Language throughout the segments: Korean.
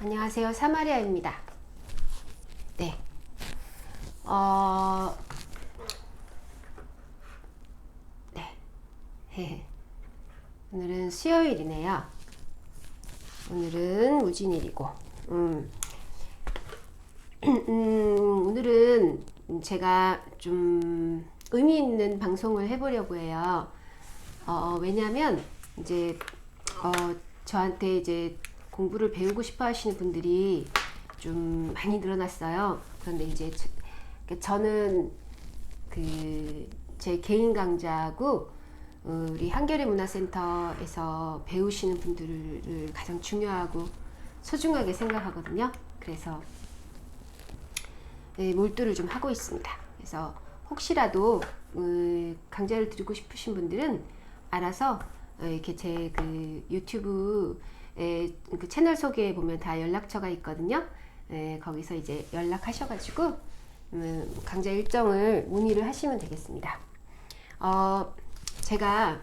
안녕하세요. 사마리아입니다. 네. 네. 오늘은 수요일이네요. 오늘은 무진일이고, 오늘은 제가 좀 의미 있는 방송을 해보려고 해요. 왜냐면, 이제, 저한테 이제 공부를 배우고 싶어 하시는 분들이 좀 많이 늘어났어요. 그런데 이제 저는 제 개인 강좌고 우리 한겨레 문화센터에서 배우시는 분들을 가장 중요하고 소중하게 생각하거든요. 그래서 몰두를 좀 하고 있습니다. 그래서 혹시라도 강좌를 드리고 싶으신 분들은 알아서 이렇게 제 유튜브 그 채널 소개에 보면 다 연락처가 있거든요. 거기서 이제 연락하셔가지고 강좌 일정을 문의를 하시면 되겠습니다. 제가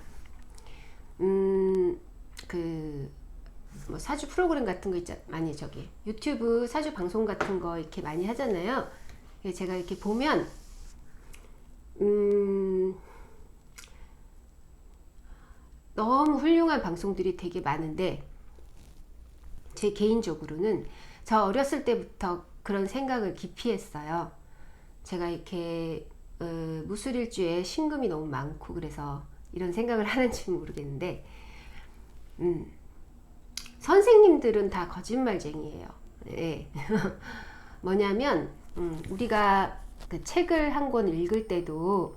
뭐 사주 프로그램 같은 거 많이 유튜브 사주 방송 같은 거 이렇게 많이 하잖아요. 제가 이렇게 보면 너무 훌륭한 방송들이 되게 많은데 제 개인적으로는 저 어렸을 때부터 그런 생각을 깊이 했어요. 제가 이렇게 무술일주에 신금이 너무 많고 그래서 이런 생각을 하는지 모르겠는데 선생님들은 다 거짓말쟁이에요. 네. 뭐냐면 우리가 그 책을 한 권 읽을 때도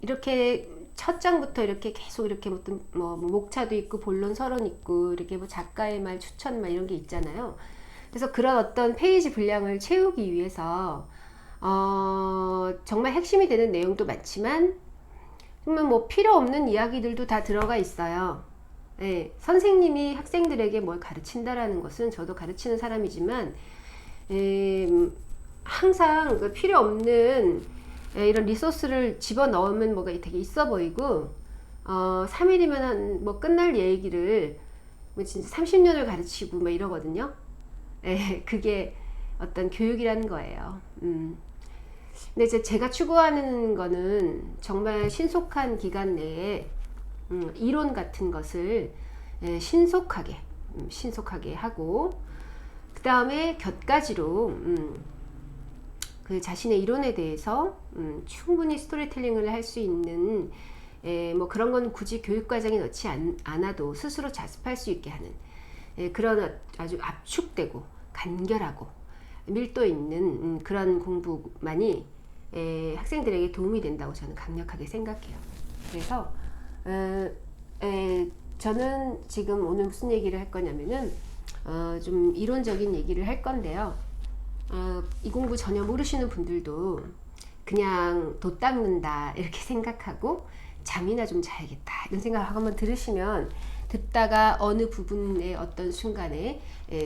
이렇게 첫 장부터 이렇게 계속 이렇게 뭐 목차도 있고 본론 서론 있고 이렇게 뭐 작가의 말 추천 말 이런 게 있잖아요. 그래서 그런 어떤 페이지 분량을 채우기 위해서 정말 핵심이 되는 내용도 많지만 정말 뭐 필요 없는 이야기들도 다 들어가 있어요. 네, 선생님이 학생들에게 뭘 가르친다라는 것은 저도 가르치는 사람이지만 항상 그 필요 없는 이런 리소스를 집어넣으면 뭐가 되게 있어 보이고 3일이면 뭐 끝날 얘기를 뭐 진짜 30년을 가르치고 뭐 이러거든요. 그게 어떤 교육이라는 거예요. 근데 이제 제가 추구하는 거는 정말 신속한 기간 내에 이론 같은 것을 신속하게 하고 그 다음에 곁가지로 그 자신의 이론에 대해서 충분히 스토리텔링을 할 수 있는 뭐 그런 건 굳이 교육과정에 넣지 않아도 스스로 자습할 수 있게 하는 그런 아주 압축되고 간결하고 밀도 있는 그런 공부만이 학생들에게 도움이 된다고 저는 강력하게 생각해요. 그래서 저는 지금 오늘 무슨 얘기를 할 거냐면은 좀 이론적인 얘기를 할 건데요. 이 공부 전혀 모르시는 분들도 그냥 돛 닦는다 이렇게 생각하고 잠이나 좀 자야겠다 이런 생각을 한번 들으시면 듣다가 어느 부분의 어떤 순간에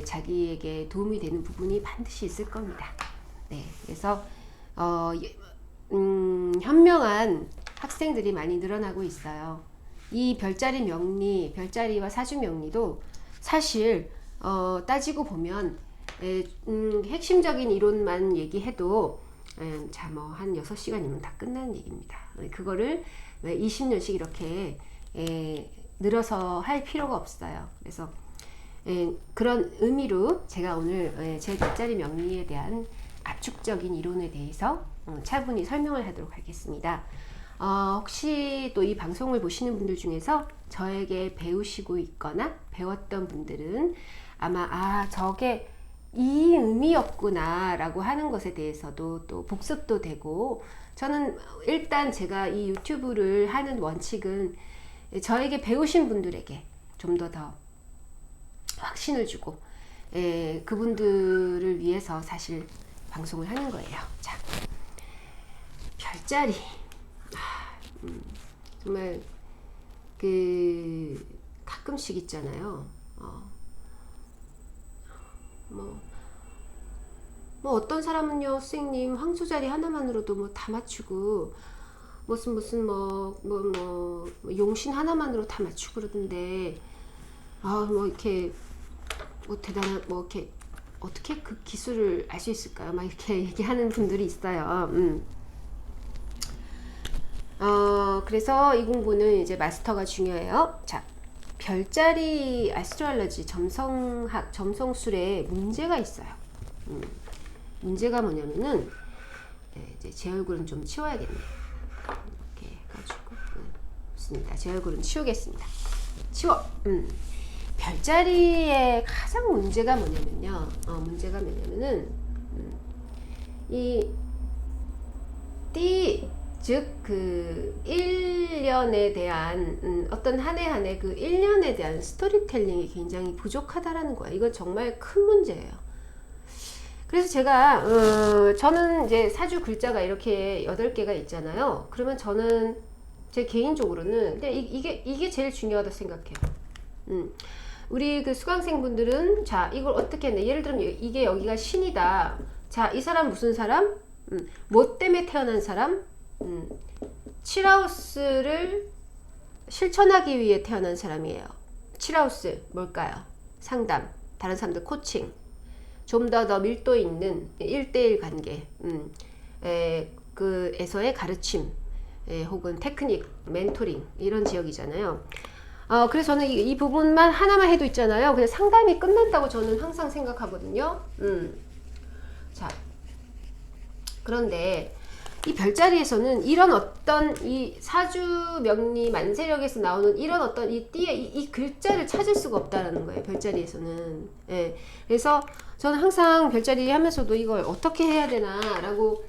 자기에게 도움이 되는 부분이 반드시 있을 겁니다. 네, 그래서 현명한 학생들이 많이 늘어나고 있어요. 이 별자리 명리, 별자리와 사주 명리도 사실 따지고 보면 핵심적인 이론만 얘기해도 뭐 한 6시간이면 다 끝나는 얘기입니다. 그거를 20년씩 이렇게 늘어서 할 필요가 없어요. 그래서 그런 의미로 제가 오늘 제 별자리 명리에 대한 압축적인 이론에 대해서 차분히 설명을 하도록 하겠습니다. 혹시 또 이 방송을 보시는 분들 중에서 저에게 배우시고 있거나 배웠던 분들은 아마 저게 이 의미였구나 라고 하는 것에 대해서도 또 복습도 되고, 저는 일단 제가 이 유튜브를 하는 원칙은 저에게 배우신 분들에게 좀 더 확신을 주고 그분들을 위해서 사실 방송을 하는 거예요. 자, 별자리 정말 가끔씩 있잖아요. 뭐 어떤 사람은요, 선생님 황소자리 하나만으로도 뭐 다 맞추고 무슨 뭐 용신 하나만으로 다 맞추고 그러던데 뭐 이렇게 뭐 대단한 뭐 이렇게 어떻게 그 기술을 알 수 있을까요? 막 이렇게 얘기하는 분들이 있어요. 그래서 이 공부는 이제 마스터가 중요해요. 자, 별자리 아스트롤러지 점성학, 점성술에 문제가 있어요. 문제가 뭐냐면은, 이제 제 얼굴은 좀 치워야겠네요. 이렇게 해가지고, 좋습니다. 제 얼굴은 치우겠습니다. 치워! 별자리의 가장 문제가 뭐냐면요. 문제가 뭐냐면은, 즉, 그 1년에 대한 어떤 한 해 한 해 그 1년에 대한 스토리텔링이 굉장히 부족하다라는 거야. 이건 정말 큰 문제예요. 그래서 제가 저는 이제 사주 글자가 이렇게 8개가 있잖아요. 그러면 저는 제 개인적으로는 근데 이게 제일 중요하다고 생각해요. 우리 그 수강생분들은 자, 이걸 어떻게 했네. 예를 들면 이게 여기가 신이다. 자, 이 사람 무슨 사람? 뭐 때문에 태어난 사람? 7하우스를 실천하기 위해 태어난 사람이에요. 7하우스 뭘까요? 상담, 다른 사람들 코칭, 좀 더 밀도 있는 1대1 관계, 그에서의 가르침, 혹은 테크닉, 멘토링 이런 지역이잖아요. 그래서 저는 이 부분만 하나만 해도 있잖아요. 그냥 상담이 끝난다고 저는 항상 생각하거든요. 자, 그런데 이 별자리에서는 이런 어떤 이 사주 명리 만세력에서 나오는 이런 어떤 이 띠의 이 글자를 찾을 수가 없다라는 거예요. 별자리에서는. 예. 그래서 저는 항상 별자리 하면서도 이걸 어떻게 해야 되나라고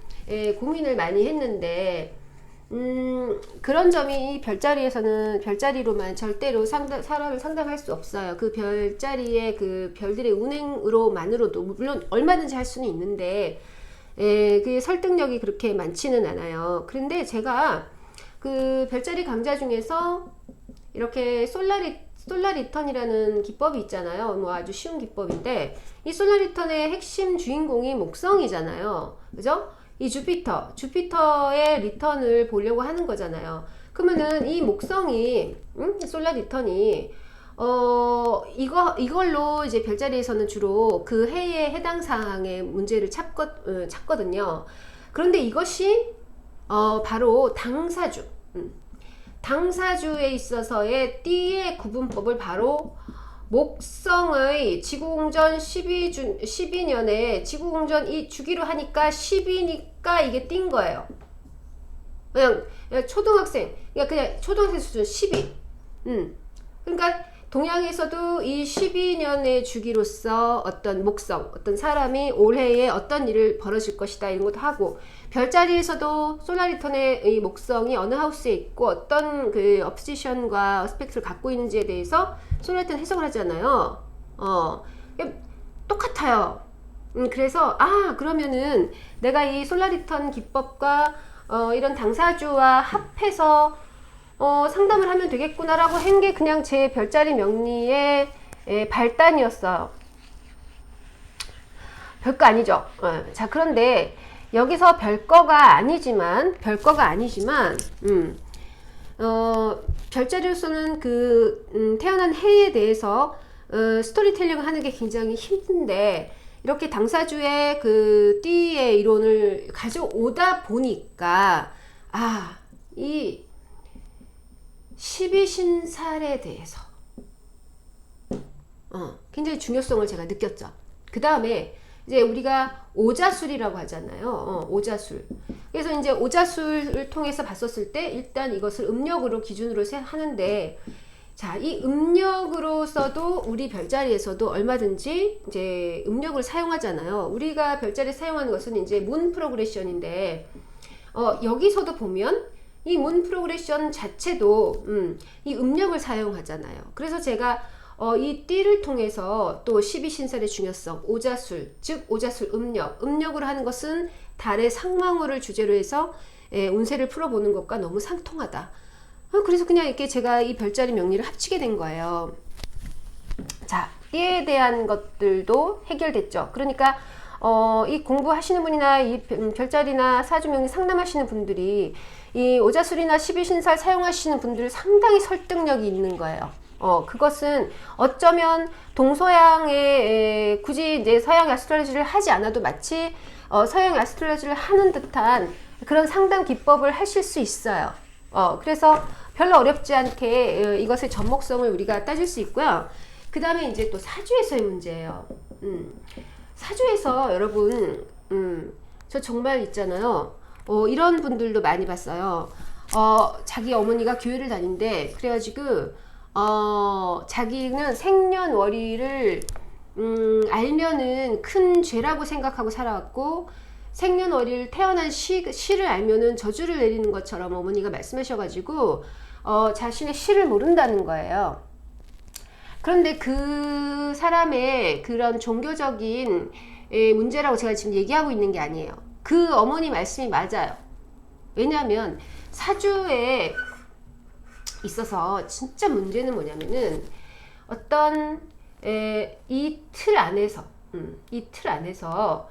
고민을 많이 했는데 그런 점이 이 별자리에서는 별자리로만 절대로 사람을 상담할 수 없어요. 그 별자리의 그 별들의 운행으로만으로도 물론 얼마든지 할 수는 있는데 그 설득력이 그렇게 많지는 않아요. 그런데 제가 그 별자리 강좌 중에서 이렇게 솔라 리턴이라는 기법이 있잖아요. 뭐 아주 쉬운 기법인데 이 솔라 리턴의 핵심 주인공이 목성이잖아요. 그죠? 이 주피터의 리턴을 보려고 하는 거잖아요. 그러면은 이 목성이 솔라 리턴이 이걸로 이제 별자리에서는 주로 그 해에 해당 사항의 문제를 찾거든요. 그런데 이것이 바로 당사주, 당사주에 있어서의 띠의 구분법을 바로 목성의 지구공전 12년에 지구공전 이 주기로 하니까 10이니까 이게 띈 거예요. 그냥 초등학생, 그냥 초등학생 수준 12. 그러니까 동양에서도 이 12년의 주기로서 어떤 목성, 어떤 사람이 올해에 어떤 일을 벌어질 것이다 이런 것도 하고 별자리에서도 솔라리턴의 이 목성이 어느 하우스에 있고 어떤 그 업시션과 어스펙트를 갖고 있는지에 대해서 솔라리턴 해석을 하잖아요. 똑같아요. 그래서 그러면은 내가 이 솔라리턴 기법과 이런 당사주와 합해서 상담을 하면 되겠구나라고 한 게 그냥 제 별자리 명리의 발단이었어요. 별거 아니죠. 자, 그런데 여기서 별거가 아니지만 별자리로서는 그 태어난 해에 대해서 스토리텔링을 하는 게 굉장히 힘든데 이렇게 당사주의 그 띠의 이론을 가져오다 보니까 이 12신살에 대해서 굉장히 중요성을 제가 느꼈죠. 그 다음에 이제 우리가 오자술이라고 하잖아요. 오자술. 그래서 이제 오자술을 통해서 봤었을 때 일단 이것을 음력으로 기준으로 하는데 자, 이 음력으로서도 우리 별자리에서도 얼마든지 이제 음력을 사용하잖아요. 우리가 별자리 사용하는 것은 이제 문 프로그레션인데 여기서도 보면 이 문 프로그레션 자체도 이 음력을 사용하잖아요. 그래서 제가 이 띠를 통해서 또 12신살의 중요성, 오자술, 즉 오자술 음력으로 하는 것은 달의 상망우를 주제로 해서 운세를 풀어보는 것과 너무 상통하다. 그래서 그냥 이렇게 제가 이 별자리 명리를 합치게 된 거예요. 자, 띠에 대한 것들도 해결됐죠. 그러니까 이 공부하시는 분이나 이 별자리나 사주명리 상담하시는 분들이 이 오자술이나 12신살 사용하시는 분들 상당히 설득력이 있는 거예요. 그것은 어쩌면 동서양의 굳이 이제 서양 아스트롤로지를 하지 않아도 마치 서양 아스트롤로지를 하는 듯한 그런 상담 기법을 하실 수 있어요. 그래서 별로 어렵지 않게 이것의 접목성을 우리가 따질 수 있고요. 그 다음에 이제 또 사주에서의 문제예요. 사주에서 여러분, 저 정말 있잖아요. 이런 분들도 많이 봤어요. 자기 어머니가 교회를 다닌대. 그래가지고, 자기는 생년월일을, 알면은 큰 죄라고 생각하고 살아왔고, 생년월일 태어난 시를 알면은 저주를 내리는 것처럼 어머니가 말씀하셔가지고, 자신의 시를 모른다는 거예요. 그런데 그 사람의 그런 종교적인 문제라고 제가 지금 얘기하고 있는 게 아니에요. 그 어머니 말씀이 맞아요. 왜냐하면 사주에 있어서 진짜 문제는 뭐냐면은 어떤 이 틀 안에서 이 틀 안에서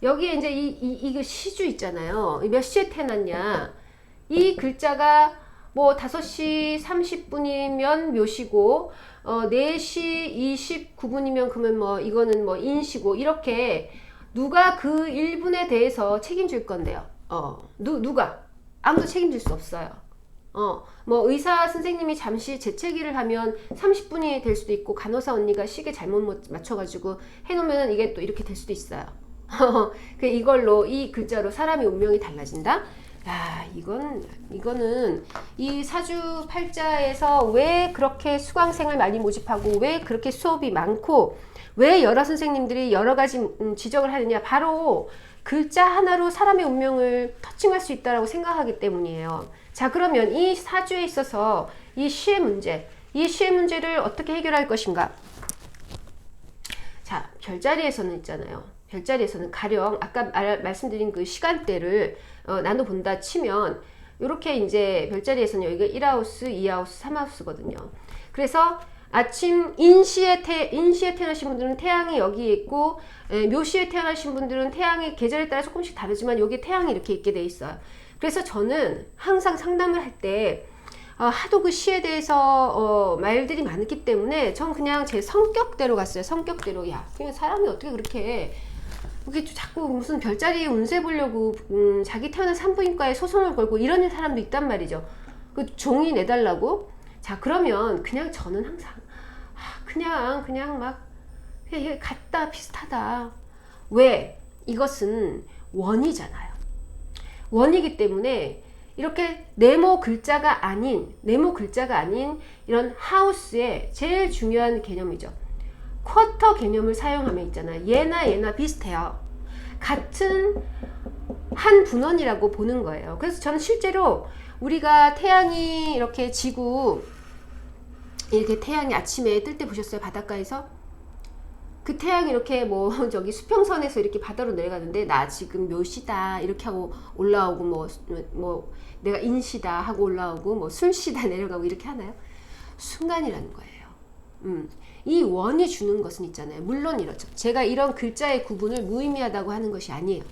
여기에 이제 이거 시주 있잖아요. 몇 시에 태어났냐. 이 글자가 뭐 5시 30분이면 묘시고 4시 29분이면 그러면 뭐 이거는 뭐 인시고 이렇게 누가 그 1분에 대해서 책임질 건데요. 누가 아무도 책임질 수 없어요. 뭐 의사 선생님이 잠시 재채기를 하면 30분이 될 수도 있고 간호사 언니가 시계 잘못 맞춰가지고 해놓으면 이게 또 이렇게 될 수도 있어요. 그 이걸로 이 글자로 사람의 운명이 달라진다. 야, 이거는 이 사주 팔자에서 왜 그렇게 수강생을 많이 모집하고 왜 그렇게 수업이 많고 왜 여러 선생님들이 여러 가지 지적을 하느냐. 바로 글자 하나로 사람의 운명을 터칭할 수 있다고 생각하기 때문이에요. 자, 그러면 이 사주에 있어서 이 시의 문제를 어떻게 해결할 것인가? 자, 별자리에서는 있잖아요. 별자리에서는 가령 아까 말씀드린 그 시간대를 나눠본다 치면 이렇게 이제 별자리에서는 여기가 1하우스, 2하우스, 3하우스거든요. 그래서 아침 인시에 태어나신 분들은 태양이 여기에 있고 묘시에 태어나신 분들은 태양의 계절에 따라 조금씩 다르지만 여기에 태양이 이렇게 있게 돼 있어요. 그래서 저는 항상 상담을 할 때 하도 그 시에 대해서 말들이 많기 때문에 전 그냥 제 성격대로 갔어요. 성격대로. 야, 그냥 사람이 어떻게 그렇게 이게 자꾸 무슨 별자리 운세 보려고 자기 태어난 산부인과에 소송을 걸고 이러는 사람도 있단 말이죠. 그 종이 내달라고. 자, 그러면 그냥 저는 항상 그냥 막 그냥 같다 비슷하다. 왜? 이것은 원이잖아요. 원이기 때문에 이렇게 네모 글자가 아닌 이런 하우스의 제일 중요한 개념이죠. 쿼터 개념을 사용하면 있잖아요. 얘나 비슷해요. 같은 한 분원이라고 보는 거예요. 그래서 저는 실제로 우리가 태양이 이렇게 지고 이렇게 태양이 아침에 뜰 때 보셨어요? 바닷가에서? 그 태양이 이렇게 뭐 저기 수평선에서 이렇게 바다로 내려가는데 나 지금 몇 시다 이렇게 하고 올라오고 뭐 내가 인시다 하고 올라오고 뭐 술시다 내려가고 이렇게 하나요? 순간이라는 거예요. 이 원이 주는 것은 있잖아요. 물론 이렇죠. 제가 이런 글자의 구분을 무의미하다고 하는 것이 아니에요.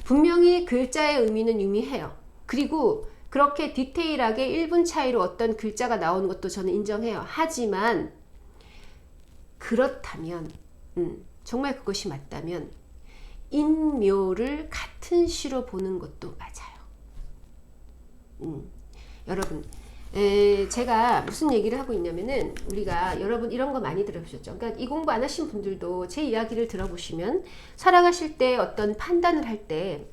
분명히 글자의 의미는 유미해요. 그리고 그렇게 디테일하게 1분 차이로 어떤 글자가 나오는 것도 저는 인정해요. 하지만 그렇다면 정말 그것이 맞다면 인묘를 같은 시로 보는 것도 맞아요. 여러분 제가 무슨 얘기를 하고 있냐면은 우리가 여러분 이런 거 많이 들어보셨죠? 그러니까 이 공부 안 하신 분들도 제 이야기를 들어보시면 살아가실 때 어떤 판단을 할 때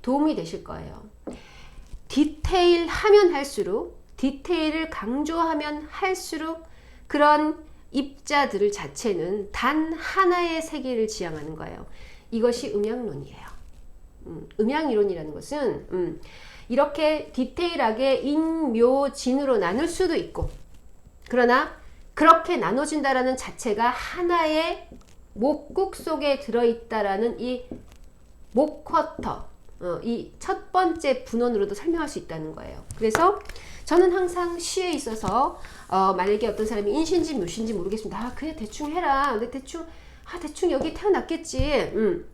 도움이 되실 거예요. 디테일하면 할수록 디테일을 강조하면 할수록 그런 입자들 자체는 단 하나의 세계를 지향하는 거예요. 이것이 음양론이에요. 음양이론이라는 것은 이렇게 디테일하게 인묘진으로 나눌 수도 있고 그러나 그렇게 나눠진다라는 자체가 하나의 목국 속에 들어있다라는 이 목쿼터 이 첫 번째 분원으로도 설명할 수 있다는 거예요. 그래서 저는 항상 시에 있어서 만약에 어떤 사람이 인신지 묘신지 모르겠습니다. 그냥 대충 해라. 근데 대충 여기 태어났겠지.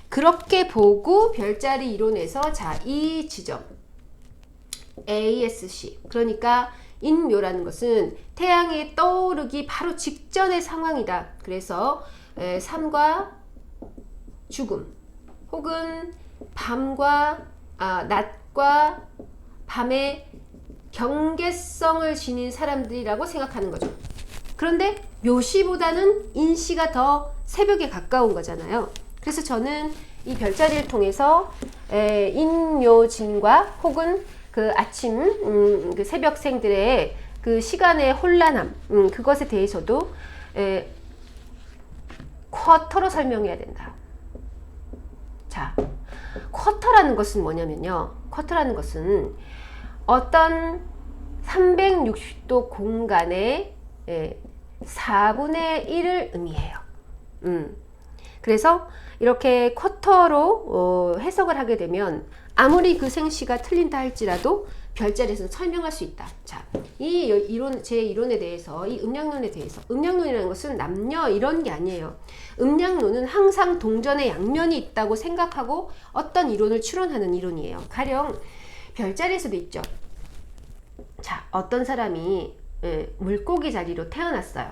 그렇게 보고 별자리 이론에서 자, 이 지점 ASC 그러니까 인묘라는 것은 태양이 떠오르기 바로 직전의 상황이다. 그래서 삶과 죽음 혹은 낮과 밤의 경계성을 지닌 사람들이라고 생각하는 거죠. 그런데 묘시보다는 인시가 더 새벽에 가까운 거잖아요. 그래서 저는 이 별자리를 통해서 인묘진과 혹은 그 아침 그 새벽생들의 그 시간의 혼란함 그것에 대해서도 쿼터로 설명해야 된다. 자, 쿼터라는 것은 뭐냐면요. 쿼터라는 것은 어떤 360도 공간의 4분의 1을 의미해요. 그래서 이렇게 쿼터로 해석을 하게 되면 아무리 그 생시가 틀린다 할지라도 별자리에서 설명할 수 있다. 자, 이 이론, 제 이론에 대해서, 이 음양론에 대해서, 음양론이라는 것은 남녀 이런 게 아니에요. 음양론은 항상 동전의 양면이 있다고 생각하고 어떤 이론을 추론하는 이론이에요. 가령 별자리에서도 있죠. 자, 어떤 사람이 물고기 자리로 태어났어요.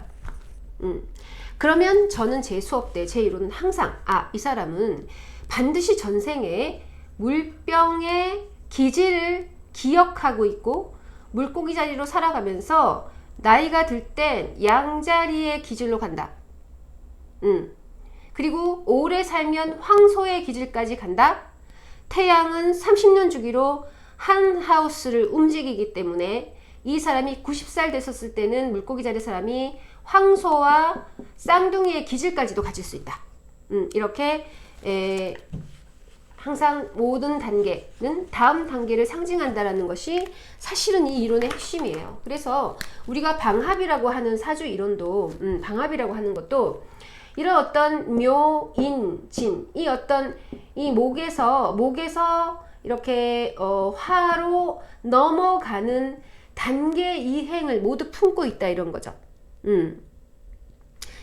그러면 저는 제 수업 때 제 이론은 항상 이 사람은 반드시 전생에 물병의 기질을 기억하고 있고 물고기 자리로 살아가면서 나이가 들 땐 양자리의 기질로 간다. 그리고 오래 살면 황소의 기질까지 간다. 태양은 30년 주기로 한 하우스를 움직이기 때문에 이 사람이 90살 됐었을 때는 물고기 자리 사람이 황소와 쌍둥이의 기질까지도 가질 수 있다. 이렇게 항상 모든 단계는 다음 단계를 상징한다라는 것이 사실은 이 이론의 핵심이에요. 그래서 우리가 방합이라고 하는 사주 이론도 방합이라고 하는 것도 이런 어떤 묘, 인, 진 이 어떤 이 목에서 이렇게 화로 넘어가는 단계 이행을 모두 품고 있다 이런 거죠.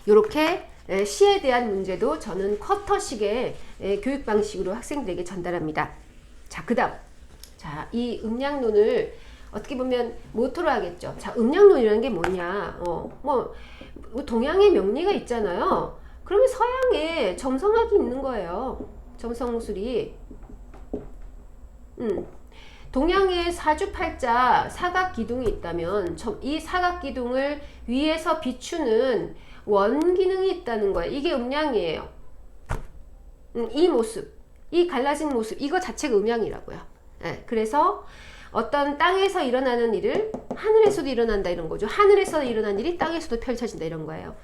요렇게 시에 대한 문제도 저는 쿼터식의 교육 방식으로 학생들에게 전달합니다. 자, 그 다음. 자, 이 음양론을 어떻게 보면 모토로 하겠죠. 자, 음양론이라는 게 뭐냐. 뭐 동양의 명리가 있잖아요. 그러면 서양에 점성학이 있는 거예요. 점성술이. 동양의 사주팔자 사각기둥이 있다면 이 사각기둥을 위에서 비추는 원기능이 있다는 거예요. 이게 음양이에요. 이 모습, 이 갈라진 모습, 이거 자체가 음양이라고요. 그래서 어떤 땅에서 일어나는 일을 하늘에서도 일어난다 이런 거죠. 하늘에서 일어난 일이 땅에서도 펼쳐진다 이런 거예요.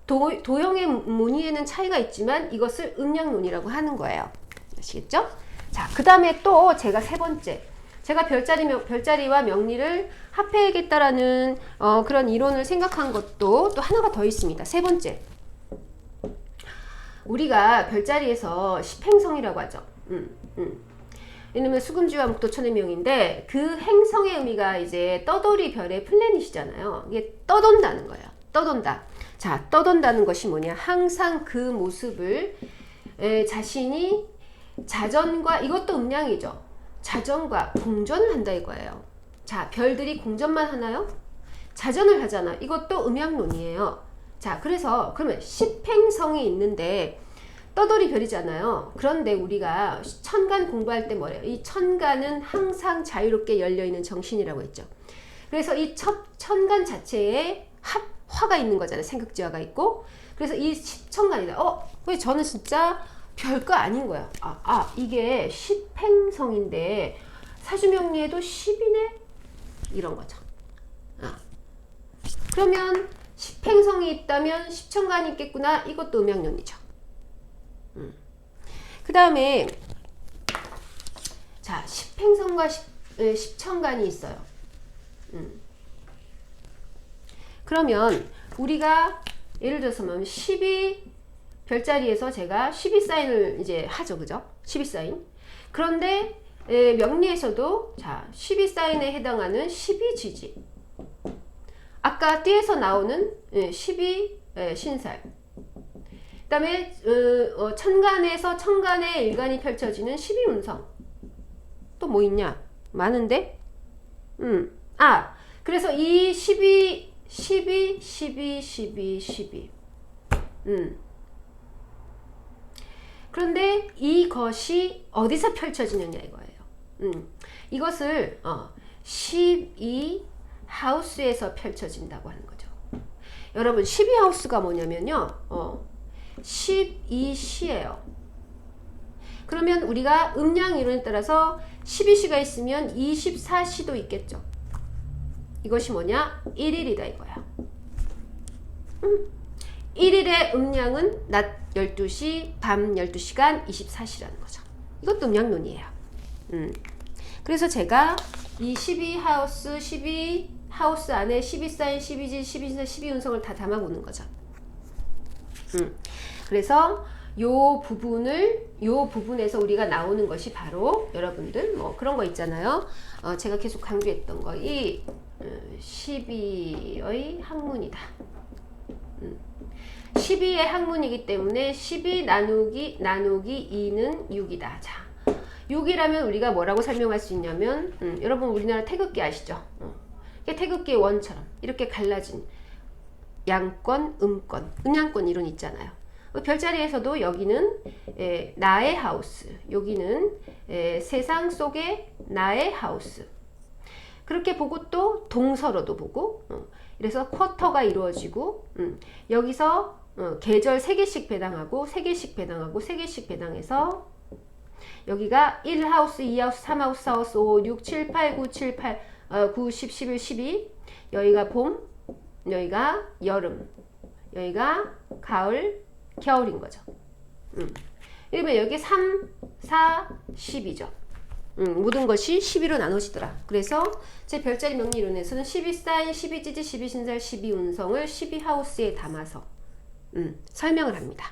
도형의 무늬에는 차이가 있지만 이것을 음양론이라고 하는 거예요. 아시겠죠? 자, 그 다음에 또 제가 세 번째, 제가 별자리와 명리를 합해야겠다라는 그런 이론을 생각한 것도 또 하나가 더 있습니다. 세 번째, 우리가 별자리에서 십행성이라고 하죠. 왜냐면 수금지와 목도천의 명인데 그 행성의 의미가 이제 떠돌이 별의 플래닛이잖아요. 이게 떠돈다는 거예요. 떠돈다. 자, 떠돈다는 것이 뭐냐? 항상 그 모습을 자신이 자전과, 이것도 음양이죠. 자전과 공전을 한다 이거예요. 자, 별들이 공전만 하나요? 자전을 하잖아. 이것도 음양론이에요. 자, 그래서 그러면 십행성이 있는데 떠돌이 별이잖아요. 그런데 우리가 천간 공부할 때 뭐래요? 이 천간은 항상 자유롭게 열려있는 정신이라고 했죠. 그래서 이 천간 자체에 화가 있는 거잖아요. 생극지화가 있고. 그래서 이 십천간이다. 왜 저는 진짜 별거 아닌 거야. 이게 십행성인데 사주명리에도 10이네? 이런 거죠. 그러면 십행성이 있다면 십천간이 있겠구나. 이것도 음양론이죠. 그 다음에 자, 십행성과 십천간이 있어요. 그러면 우리가 예를 들어서 12 별자리에서 제가 12사인을 이제 하죠. 그죠? 12사인. 그런데 명리에서도 자, 12사인에 해당하는 12지지. 아까 띠에서 나오는 12 신살. 그 다음에 천간에서 천간의 일간이 펼쳐지는 12운성. 또 뭐 있냐? 많은데? 그래서 이 12, 12, 12, 12, 12. 그런데 이것이 어디서 펼쳐지느냐 이거예요. 이것을 12 하우스에서 펼쳐진다고 하는 거죠. 여러분 12 하우스가 뭐냐면요. 12시예요. 그러면 우리가 음양 이론에 따라서 12시가 있으면 24시도 있겠죠. 이것이 뭐냐? 1일이다 이거야. 1일의 음양은 낮 12시, 밤 12시간 24시라는 거죠. 이것도 음양론이에요. 그래서 제가 이 12 하우스 안에 12사인, 12지, 12진, 12운성을 다 담아보는 거죠. 그래서 요 부분에서 우리가 나오는 것이 바로 여러분들 뭐 그런 거 있잖아요. 제가 계속 강조했던 거, 이 12의 학문이다. 12의 학문이기 때문에 12 나누기 2는 6이다. 자, 6이라면 우리가 뭐라고 설명할 수 있냐면, 여러분 우리나라 태극기 아시죠? 태극기의 원처럼 이렇게 갈라진 양권, 음양권 이론 있잖아요. 별자리에서도 여기는 나의 하우스, 여기는 세상 속의 나의 하우스. 그렇게 보고 또 동서로도 보고, 그래서 쿼터가 이루어지고, 여기서 계절 3개씩 배당하고 3개씩 배당하고 3개씩 배당해서 여기가 1하우스, 2하우스, 3하우스, 4하우스, 5, 6, 7, 8, 9, 7, 8, 9, 10, 11, 12. 여기가 봄, 여기가 여름, 여기가 가을, 겨울인 거죠. 그러면 여기 3, 4, 10이죠. 모든 것이 12로 나눠지더라. 그래서 제 별자리 명리 이론에서는 12사인, 12지지, 12신살, 12운성을 12하우스에 담아서 설명을 합니다.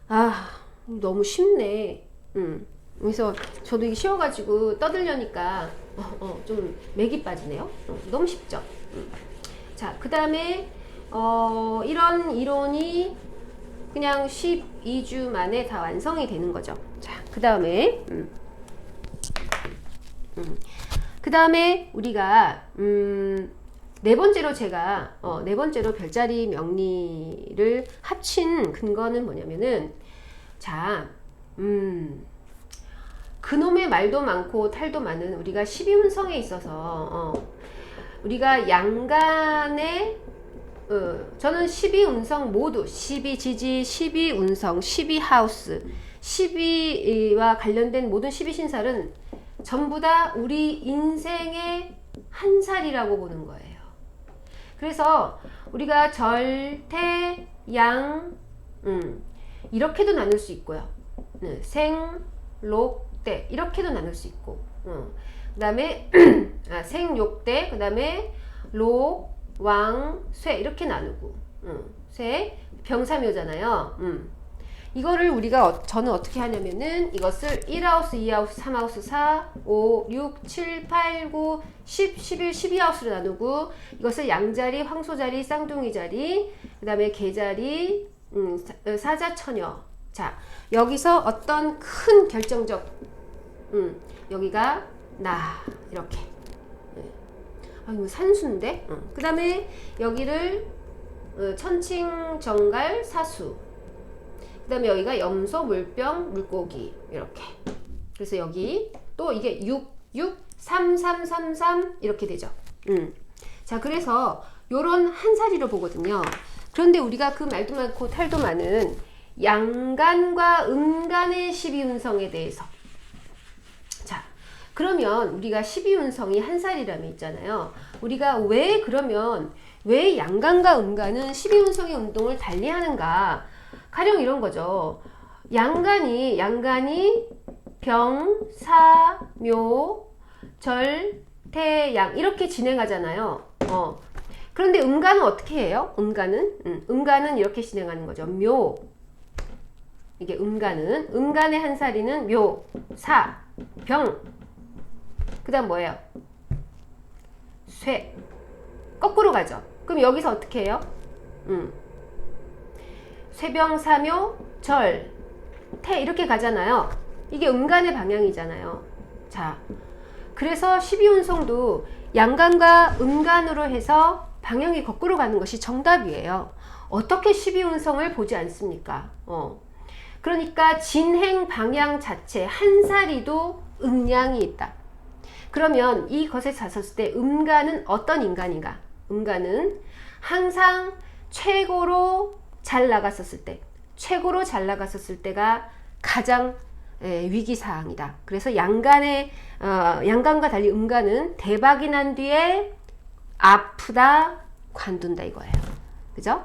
아, 너무 쉽네. 그래서 저도 이게 쉬워가지고 떠들려니까 좀 맥이 빠지네요. 너무 쉽죠. 자, 그 다음에 이런 이론이 그냥 12주 만에 다 완성이 되는 거죠. 자, 그 다음에 우리가 네 번째로 제가 네 번째로 별자리 명리를 합친 근거는 뭐냐면은, 자, 그놈의 말도 많고 탈도 많은 우리가 12운성에 있어서 우리가 양간의 저는 12운성 모두 12지지, 12운성, 12하우스, 12와 관련된 모든 12신살은 전부 다 우리 인생의 한 살이라고 보는 거예요. 그래서 우리가 절태, 양, 이렇게도 나눌 수 있고요. 생, 록, 대 이렇게도 나눌 수 있고, 그 다음에 생욕대, 그 다음에 록, 왕, 쇠 이렇게 나누고, 쇠, 병사묘잖아요. 이거를 우리가 저는 어떻게 하냐면은 이것을 1하우스, 2하우스, 3하우스, 4, 5, 6, 7, 8, 9, 10, 11, 12하우스로 나누고, 이것을 양자리, 황소자리, 쌍둥이 자리, 그 다음에 개자리, 사자처녀. 자, 여기서 어떤 큰 결정적, 여기가 나, 이렇게. 아, 이거 산수인데? 그 다음에 여기를 천칭, 정갈, 사수. 그 다음에 여기가 염소, 물병, 물고기. 이렇게. 그래서 여기 또 이게 6, 6, 3, 3, 3, 3 이렇게 되죠. 자, 그래서 요런 한 사리로 보거든요. 그런데 우리가 그 말도 많고 탈도 많은 양간과 음간의 12운성에 대해서, 자, 그러면 우리가 12운성이 한 살이라면 있잖아요. 우리가 왜 양간과 음간은 12운성의 운동을 달리 하는가? 가령 이런 거죠. 양간이 병, 사, 묘, 절, 태, 양 이렇게 진행하잖아요. 그런데 음간은 어떻게 해요? 음간은 이렇게 진행하는 거죠. 묘, 이게 음간의 한 살이는 묘, 사, 병, 그 다음 뭐예요? 쇠. 거꾸로 가죠. 그럼 여기서 어떻게 해요? 쇠병사묘, 절, 태 이렇게 가잖아요. 이게 음간의 방향이잖아요. 자, 그래서 12운성도 양간과 음간으로 해서 방향이 거꾸로 가는 것이 정답이에요. 어떻게 12운성을 보지 않습니까? 그러니까 진행 방향 자체 한 사리도 음량이 있다. 그러면 이것에 잤었을 때 음간은 어떤 인간인가? 음간은 항상 최고로 잘 나갔었을 때, 최고로 잘 나갔었을 때가 가장 위기사항이다. 그래서 양간과 달리 음간은 대박이 난 뒤에 아프다, 관둔다 이거예요. 그죠?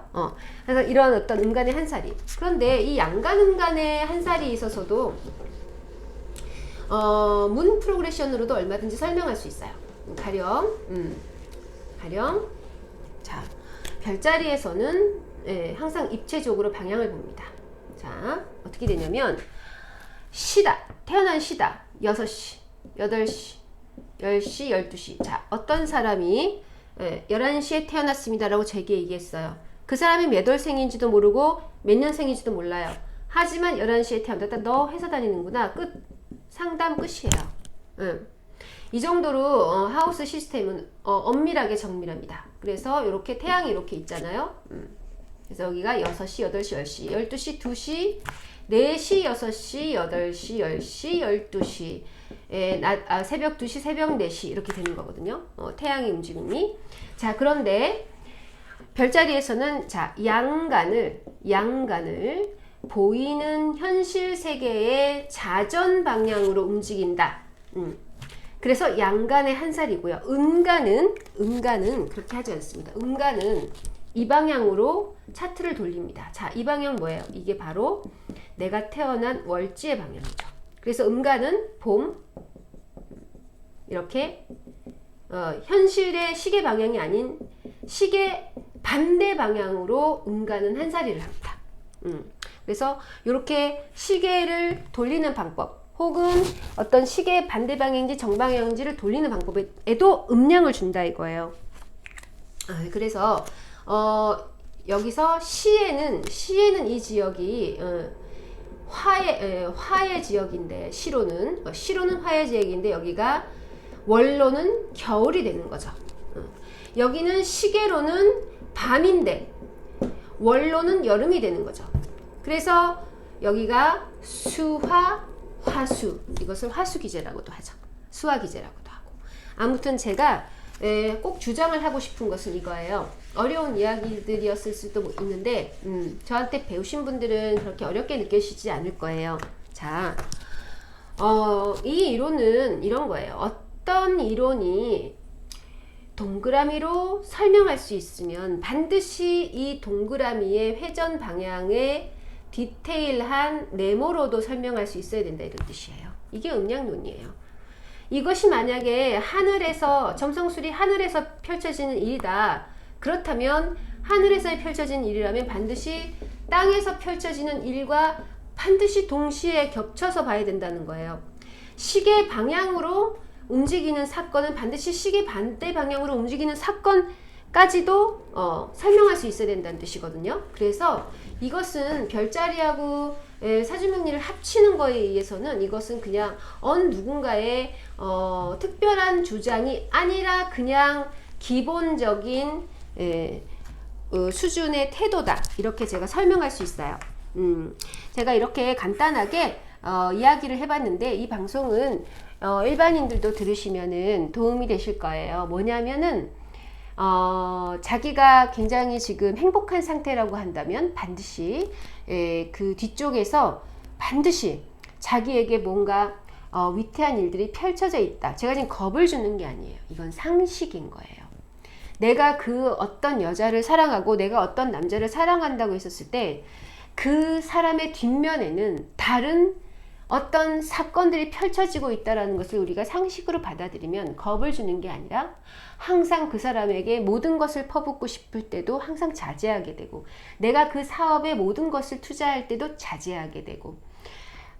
그래서 이런 어떤 음간의 한살이. 그런데 이 양간 음간의 한살이 있어서도 문 프로그레션으로도 얼마든지 설명할 수 있어요. 가령 자, 별자리에서는 항상 입체적으로 방향을 봅니다. 자, 어떻게 되냐면 시다. 태어난 시다. 6시, 8시, 10시, 12시. 자, 어떤 사람이 11시에 태어났습니다 라고 제게 얘기했어요. 그 사람이 몇 월생인지도 모르고 몇 년생인지도 몰라요. 하지만 11시에 태어났다. 너 회사 다니는구나. 끝. 상담 끝이에요. 이 정도로 하우스 시스템은 엄밀하게 정밀합니다. 그래서 이렇게 태양이 이렇게 있잖아요. 그래서 여기가 6시, 8시, 10시, 12시, 2시, 4시, 6시, 8시, 10시, 12시, 새벽 2시, 새벽 4시 이렇게 되는 거거든요. 태양의 움직임이. 자, 그런데 별자리에서는 자, 양간을 보이는 현실 세계의 자전 방향으로 움직인다. 그래서 양간의 한살이고요. 음간은 그렇게 하지 않습니다. 음간은 이 방향으로 차트를 돌립니다. 자, 이 방향 뭐예요? 이게 바로 내가 태어난 월지의 방향이죠. 그래서 음간은 봄 이렇게 현실의 시계 방향이 아닌 시계 반대 방향으로 음간은 한살이를 합니다. 그래서 이렇게 시계를 돌리는 방법 혹은 어떤 시계의 반대 방향인지 정방향인지를 돌리는 방법에도 음량을 준다 이거예요. 그래서 여기서 시에는 이 지역이 화의 지역인데 시로는 화의 지역인데 여기가 월로는 겨울이 되는 거죠. 여기는 시계로는 밤인데 월로는 여름이 되는 거죠. 그래서 여기가 수화, 화수, 이것을 화수기제라고도 하죠. 수화기제라고도 하고. 아무튼 제가 꼭 주장을 하고 싶은 것은 이거예요. 어려운 이야기들이었을 수도 있는데 저한테 배우신 분들은 그렇게 어렵게 느끼시지 않을 거예요. 자, 이 이론은 이런 거예요. 어떤 이론이 동그라미로 설명할 수 있으면 반드시 이 동그라미의 회전 방향의 디테일한 네모로도 설명할 수 있어야 된다 이런 뜻이에요. 이게 음량론이에요. 이것이 만약에 점성술이 하늘에서 펼쳐지는 일이다. 그렇다면 하늘에서 펼쳐지는 일이라면 반드시 땅에서 펼쳐지는 일과 반드시 동시에 겹쳐서 봐야 된다는 거예요. 시계 방향으로 움직이는 사건은 반드시 시계 반대 방향으로 움직이는 사건까지도 설명할 수 있어야 된다는 뜻이거든요. 그래서 이것은 별자리하고 사주명리를 합치는 거에 의해서는 이것은 그냥 어느 누군가의 특별한 주장이 아니라 그냥 기본적인 수준의 태도다. 이렇게 제가 설명할 수 있어요. 제가 이렇게 간단하게 이야기를 해봤는데 이 방송은 일반인들도 들으시면은 도움이 되실 거예요. 뭐냐면은 자기가 굉장히 지금 행복한 상태라고 한다면 반드시 그 뒤쪽에서 반드시 자기에게 뭔가 위태한 일들이 펼쳐져 있다. 제가 지금 겁을 주는 게 아니에요. 이건 상식인 거예요. 내가 그 어떤 여자를 사랑하고 내가 어떤 남자를 사랑한다고 했었을 때 그 사람의 뒷면에는 다른 어떤 사건들이 펼쳐지고 있다는 것을 우리가 상식으로 받아들이면 겁을 주는 게 아니라 항상 그 사람에게 모든 것을 퍼붓고 싶을 때도 항상 자제하게 되고 내가 그 사업에 모든 것을 투자할 때도 자제하게 되고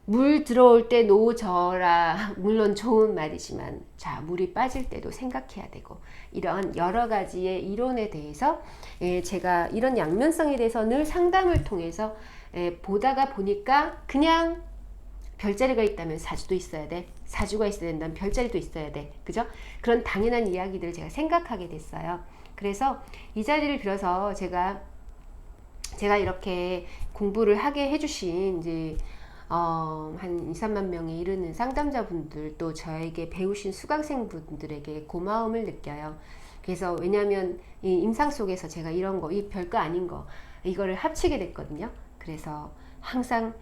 물 들어올 때 노져라 물론 좋은 말이지만 자 물이 빠질 때도 생각해야 되고 이런 여러 가지의 이론에 대해서 제가 이런 양면성에 대해서 늘 상담을 통해서 보다가 보니까 그냥 별자리가 있다면 사주도 있어야 돼. 사주가 있어야 된다면 별자리도 있어야 돼. 그죠? 그런 당연한 이야기들을 제가 생각하게 됐어요. 그래서 이 자리를 빌어서 제가 이렇게 공부를 하게 해주신 이제 한 2, 3만 명에 이르는 상담자분들, 또 저에게 배우신 수강생분들에게 고마움을 느껴요. 그래서 왜냐하면 이 임상 속에서 제가 이런 거, 이 별거 아닌 거, 이거를 합치게 됐거든요. 그래서 항상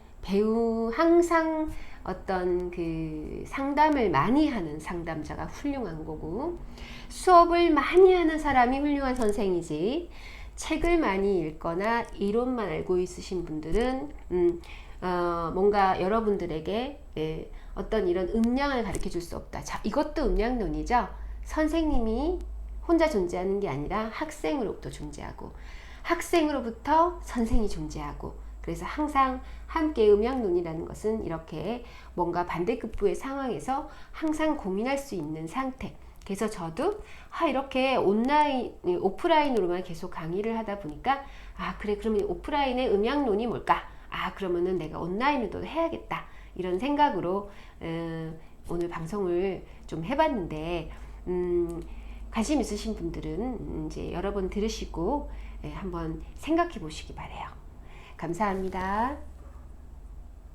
항상 어떤 그 상담을 많이 하는 상담자가 훌륭한 거고, 수업을 많이 하는 사람이 훌륭한 선생이지, 책을 많이 읽거나 이론만 알고 있으신 분들은 뭔가 여러분들에게 어떤 이런 음량을 가르쳐 줄 수 없다. 자, 이것도 음량론이죠. 선생님이 혼자 존재하는 게 아니라 학생으로부터 존재하고, 학생으로부터 선생이 존재하고, 그래서 항상 함께 음양론이라는 것은 이렇게 뭔가 반대급부의 상황에서 항상 고민할 수 있는 상태. 그래서 저도 이렇게 오프라인으로만 계속 강의를 하다 보니까 그래, 그러면 오프라인의 음양론이 뭘까? 그러면은 내가 온라인으로도 해야겠다, 이런 생각으로 오늘 방송을 좀 해봤는데, 관심 있으신 분들은 이제 여러 번 들으시고 한번 생각해 보시기 바래요. 감사합니다.